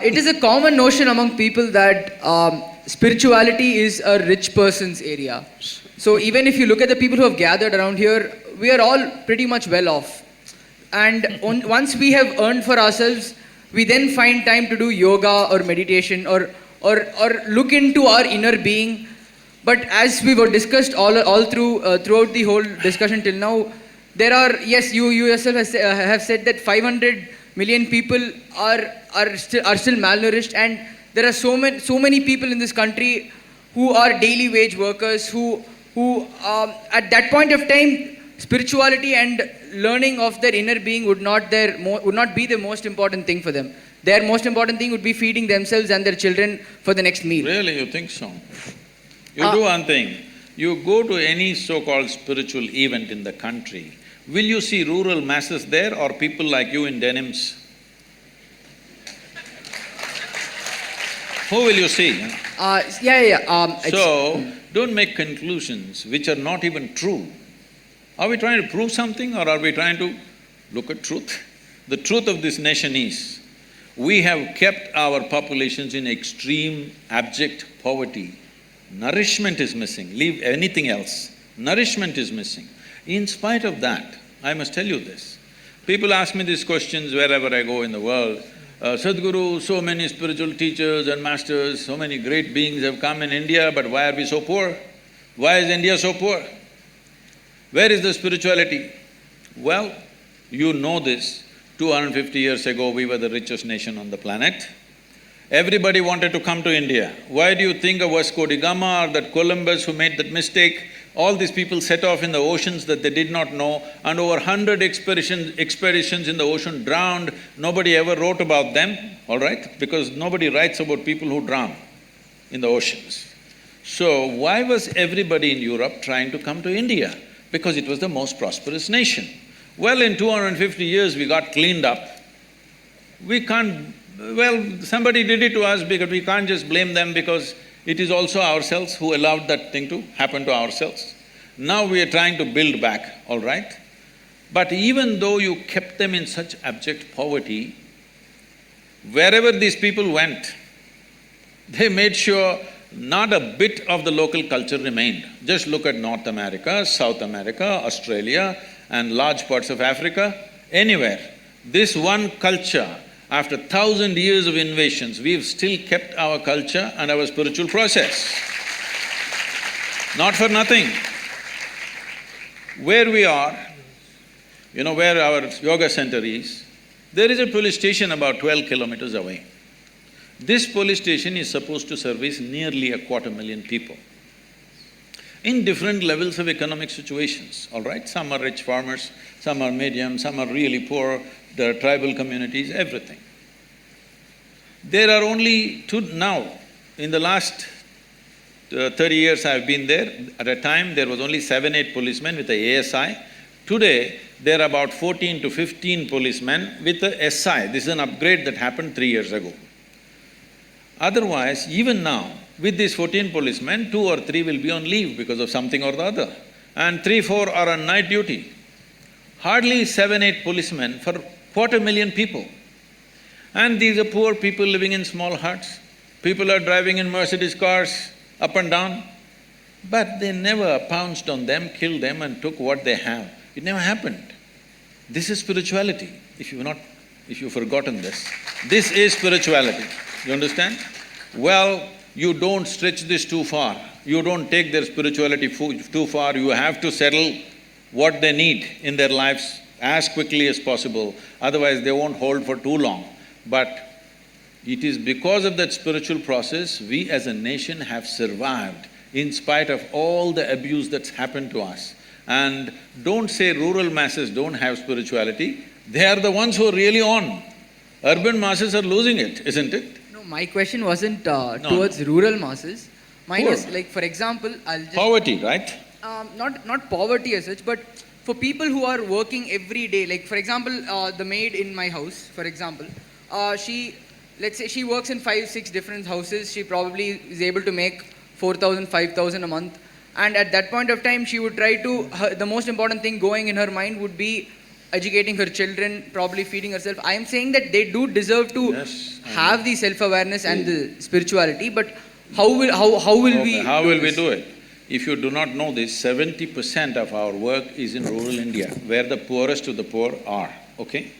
It is a common notion among people that spirituality is a rich person's area. So even if you look at the people who have gathered around here, we are all pretty much well off. And once we have earned for ourselves, we then find time to do yoga or meditation or look into our inner being. But as we were discussed all throughout the whole discussion till now, there are, yes, you yourself have said that 500 million people are still malnourished, and there are so many people in this country who are daily wage workers who at that point of time spirituality and learning of their inner being would not be the most important thing for them. Their most important thing would be feeding themselves and their children for the next meal. Really, you think so? You do one thing, you go to any so-called spiritual event in the country, will you see rural masses there or people like you in denims? Who will you see? So, don't make conclusions which are not even true. Are we trying to prove something or are we trying to look at truth? The truth of this nation is, we have kept our populations in extreme abject poverty. Nourishment is missing, leave anything else. Nourishment is missing. In spite of that, I must tell you this, people ask me these questions wherever I go in the world. Sadhguru, so many spiritual teachers and masters, so many great beings have come in India, but why are we so poor? Why is India so poor? Where is the spirituality? Well, you know this, 250 years ago we were the richest nation on the planet. Everybody wanted to come to India. Why do you think of Vasco da Gama or that Columbus who made that mistake? All these people set off in the oceans that they did not know, and over 100 expeditions in the ocean drowned. Nobody ever wrote about them, all right? Because nobody writes about people who drown in the oceans. So why was everybody in Europe trying to come to India? Because it was the most prosperous nation. Well, in 250 years we got cleaned up. We can't… well, somebody did it to us because we can't just blame them because it is also ourselves who allowed that thing to happen to ourselves. Now we are trying to build back, all right? But even though you kept them in such abject poverty, wherever these people went, they made sure not a bit of the local culture remained. Just look at North America, South America, Australia and large parts of Africa, anywhere. This one culture, after 1,000 years of invasions, we've still kept our culture and our spiritual process. Not for nothing. Where we are, you know where our yoga center is, there is a police station about 12 kilometers away. This police station is supposed to service nearly 250,000 people in different levels of economic situations, all right? Some are rich farmers, some are medium, some are really poor, the tribal communities, everything. There are only two… now, in the last 30 years I've been there, at a time there was only 7-8 policemen with a ASI. Today, there are about 14 to 15 policemen with a SI. This is an upgrade that happened 3 years ago. Otherwise, even now, with these 14 policemen, 2 or 3 will be on leave because of something or the other, and 3-4 are on night duty. Hardly 7-8 policemen for 250,000 people. And these are poor people living in small huts. People are driving in Mercedes cars up and down. But they never pounced on them, killed them and took what they have. It never happened. This is spirituality, if you've forgotten this. This is spirituality, you understand? Well, you don't stretch this too far. You don't take their spirituality too far. You have to settle what they need in their lives as quickly as possible, otherwise they won't hold for too long. But it is because of that spiritual process, we as a nation have survived in spite of all the abuse that's happened to us. And don't say rural masses don't have spirituality, they are the ones who are really on. Urban masses are losing it, isn't it? No, my question wasn't towards rural masses. Mine was like, for example, I'll just… poverty, right? Not poverty as such, but for people who are working every day, like for example, the maid in my house, for example, let's say she works in 5-6 different houses, she probably is able to make 4,000, 5,000 a month, and at that point of time she would try to… the most important thing going in her mind would be educating her children, probably feeding herself. I am saying that they do deserve to Yes, I have the self-awareness and the spirituality, but how will we How will we this? do it? If you do not know this, 70% of our work is in rural India, where the poorest of the poor are, okay?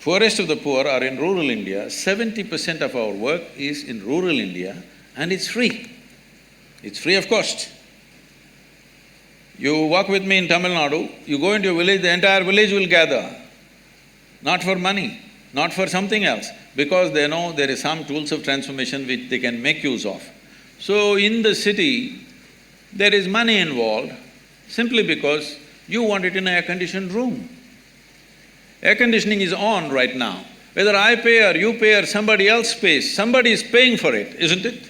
Poorest of the poor are in rural India, 70% of our work is in rural India and it's free. It's free of cost. You walk with me in Tamil Nadu, you go into a village, the entire village will gather. Not for money, not for something else, because they know there is some tools of transformation which they can make use of. So in the city, there is money involved simply because you want it in an air-conditioned room. Air conditioning is on right now. Whether I pay or you pay or somebody else pays, somebody is paying for it, isn't it?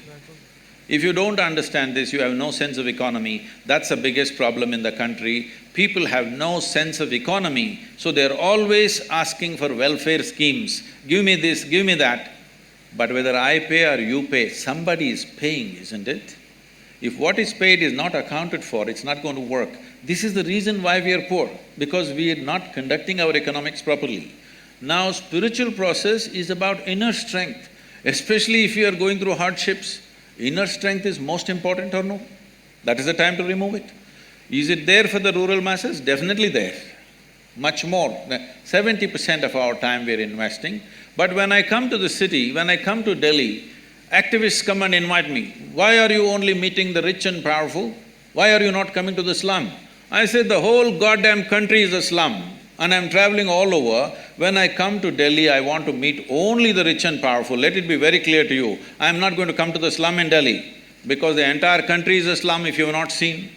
If you don't understand this, you have no sense of economy. That's the biggest problem in the country. People have no sense of economy, so they're always asking for welfare schemes. Give me this, give me that. But whether I pay or you pay, somebody is paying, isn't it? If what is paid is not accounted for, it's not going to work. This is the reason why we are poor, because we are not conducting our economics properly. Now, spiritual process is about inner strength, especially if you are going through hardships. Inner strength is most important or no? That is the time to remove it. Is it there for the rural masses? Definitely there. Much more. 70% of our time we are investing. But when I come to the city, when I come to Delhi, activists come and invite me. Why are you only meeting the rich and powerful? Why are you not coming to the slum? I said, the whole goddamn country is a slum and I'm traveling all over. When I come to Delhi, I want to meet only the rich and powerful. Let it be very clear to you, I'm not going to come to the slum in Delhi because the entire country is a slum if you have not seen.